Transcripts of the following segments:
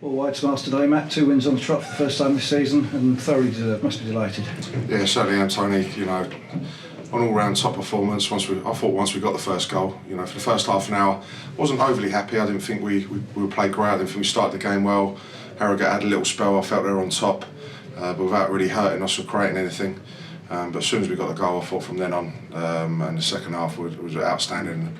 All white smiles today, Matt. 2 wins on the trot for the first time this season, and thoroughly deserved. Must be delighted. Yeah, certainly am, Tony. You know, an all-round top performance. I thought once we got the first goal, you know, for the first half an hour, wasn't overly happy. I didn't think we played great. I didn't think we started the game well. Harrogate had a little spell. I felt they were on top, but without really hurting us or creating anything. But as soon as we got the goal, I thought from then on, and the second half was outstanding.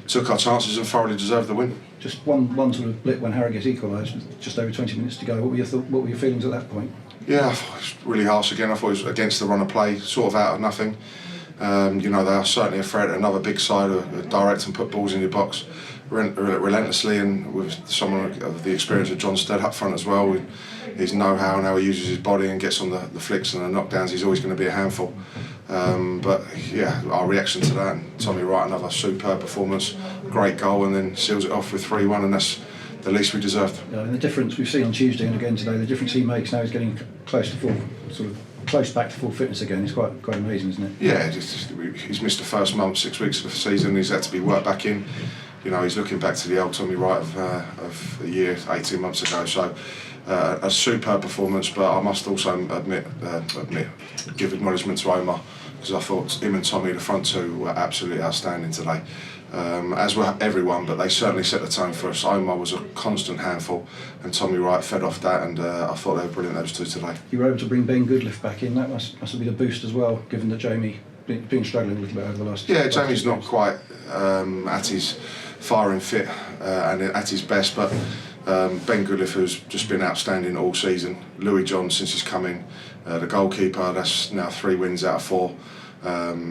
Took our chances and thoroughly deserved the win. Just one sort of blip when Harrogate equalised, with just over 20 minutes to go. What were your feelings at that point? Yeah, I thought it was really harsh again. I thought it was against the run of play, sort of out of nothing. You know, they are certainly a threat. Another big side of direct and put balls in your box relentlessly, and with someone of the experience of John Stead up front as well, with his know-how and how he uses his body and gets on the flicks and the knockdowns, he's always going to be a handful. But yeah, our reaction to that, and Tommy Wright, another superb performance, great goal, and then seals it off with 3-1, and that's the least we deserved. Yeah, and the difference we've seen on Tuesday and again today, the difference he makes now, he's getting close back to full fitness again. It's quite amazing, isn't it? Yeah, he's missed the first month, 6 weeks of the season. He's had to be worked back in. You know, he's looking back to the old Tommy Wright of a year, 18 months ago. So a superb performance, but I must also give acknowledgement to Omar, because I thought him and Tommy, the front two, were absolutely outstanding today. As were everyone, but they certainly set the tone for us. Omar was a constant handful, and Tommy Wright fed off that, and I thought they were brilliant, those two today. You were able to bring Ben Goodliff back in. That must have been a boost as well, given that Jamie been struggling a little bit over the last. Yeah, Jamie's not quite at his firing fit and at his best, but Ben Goodliff, who's just been outstanding all season. Louis John, since he's come in, the goalkeeper, that's now 3 wins out of 4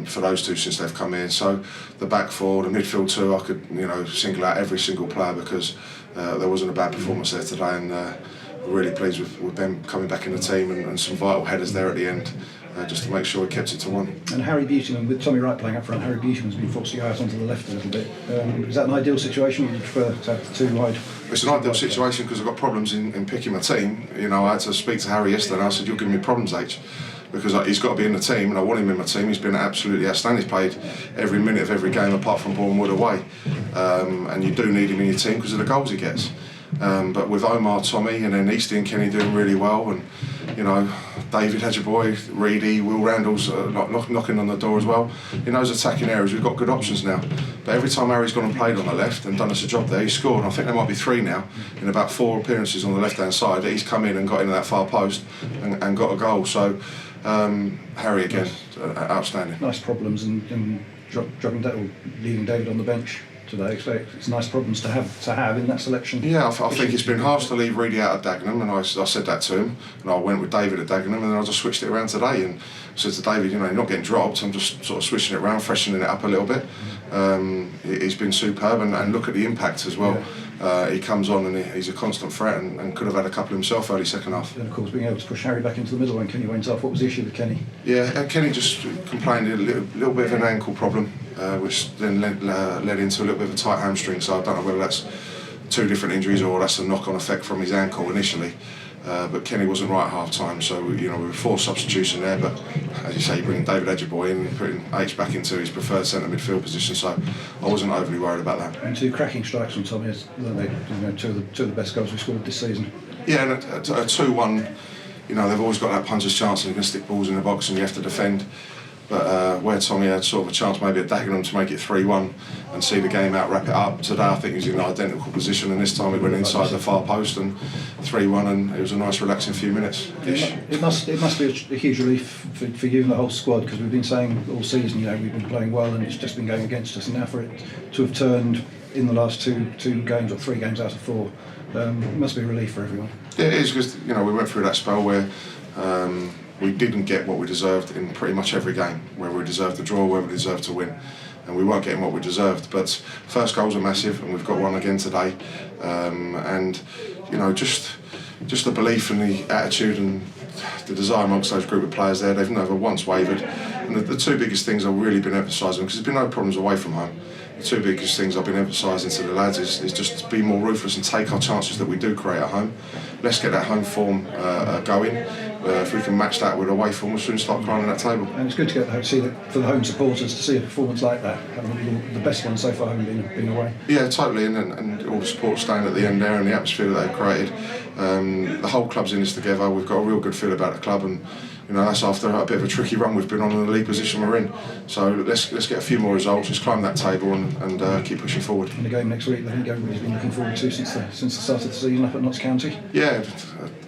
for those two since they've come in. So the back four, the midfield two, I could single out every single player, because there wasn't a bad performance there today, and we're really pleased with them coming back in the team, and some vital headers there at the end, just to make sure we kept it to 1. And Harry Beautyman, with Tommy Wright playing up front, Harry Beautyman's been forced to go out onto the left a little bit. Is that an ideal situation, or would you prefer to have the 2 wide? It's an ideal situation because I've got problems in picking my team. You know, I had to speak to Harry yesterday and I said, "You're giving me problems, H," because he's got to be in the team, and I want him in my team. He's been absolutely outstanding. He's played every minute of every game apart from Bournemouth away, and you do need him in your team because of the goals he gets. But with Omar, Tommy, and then Eastie and Kenny doing really well, and David Hedgerboy, Reedy, Will Randall's knocking on the door as well. In those attacking areas, we've got good options now. But every time Harry's gone and played on the left and done us a job there, he's scored. I think there might be 3 now in about 4 appearances on the left-hand side that he's come in and got into that far post and got a goal. So Harry again, outstanding. Nice problems, and leaving David on the bench today, so it's nice problems to have in that selection. Yeah, I think it's been harsh to leave Reedy out of Dagenham, and I said that to him, and I went with David at Dagenham, and then I just switched it around today and said to David, you're not getting dropped, I'm just sort of switching it around, freshening it up a little bit. He's been superb, and look at the impact as well. Yeah. He comes on and he's a constant threat, and could have had a couple himself early second half. And of course being able to push Harry back into the middle when Kenny went off. What was the issue with Kenny? Yeah, Kenny just complained a little bit of an ankle problem, which then led into a little bit of a tight hamstring, so I don't know whether that's 2 different injuries or that's a knock-on effect from his ankle initially. But Kenny wasn't right at half-time, so we were 4 substitution there, but as you say, you bring David Edgerboy in and putting H back into his preferred centre midfield position, so I wasn't overly worried about that. And 2 cracking strikes from Tommy, two of the best goals we've scored this season. Yeah, and a 2-1, they've always got that puncher's chance, and you can stick balls in the box and you have to defend. But where Tommy had sort of a chance maybe at Dagenham to make it 3-1 and see the game out, wrap it up, today I think he was in an identical position, and this time it went inside the far post and 3-1, and it was a nice relaxing few minutes. It must be a huge relief for you and the whole squad, because we've been saying all season, we've been playing well and it's just been going against us, and now for it to have turned in the last two games, or 3 games out of 4, it must be a relief for everyone. Yeah, it is, because we went through that spell where we didn't get what we deserved in pretty much every game, where we deserved to draw, where we deserved to win, and we weren't getting what we deserved. But first goals are massive, and we've got one again today, and just the belief and the attitude and the desire amongst those group of players there, they've never once wavered. And the 2 biggest things I've really been emphasising, because there's been no problems away from home, the two biggest things I've been emphasising to the lads is just to be more ruthless and take our chances that we do create at home. Let's get that home form going. If we can match that with away form, we'll soon start climbing that table. And it's good to see that for the home supporters to see a performance like that. I mean, the best one so far having been away. Yeah, totally, and all the support staying at the end there and the atmosphere that they've created. The whole club's in this together. We've got a real good feel about the club, and that's after a bit of a tricky run we've been on in the league position we're in. So let's get a few more results, let's climb that table and keep pushing forward. And the game next week, I think everybody's been looking forward to since the start of the season up at Notts County. Yeah,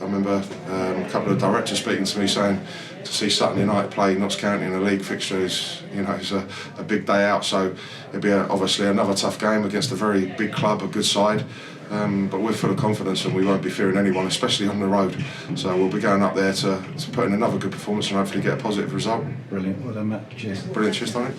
I remember a couple of directors speaking to me saying to see Sutton United play Notts County in a league fixture is a big day out. So it'll be obviously another tough game against a very big club, a good side. But we're full of confidence and we won't be fearing anyone, especially on the road. So we'll be going up there to put in another good performance and hopefully get a positive result. Brilliant. Well done, Matt. Cheers. Brilliant. Cheers, Tony.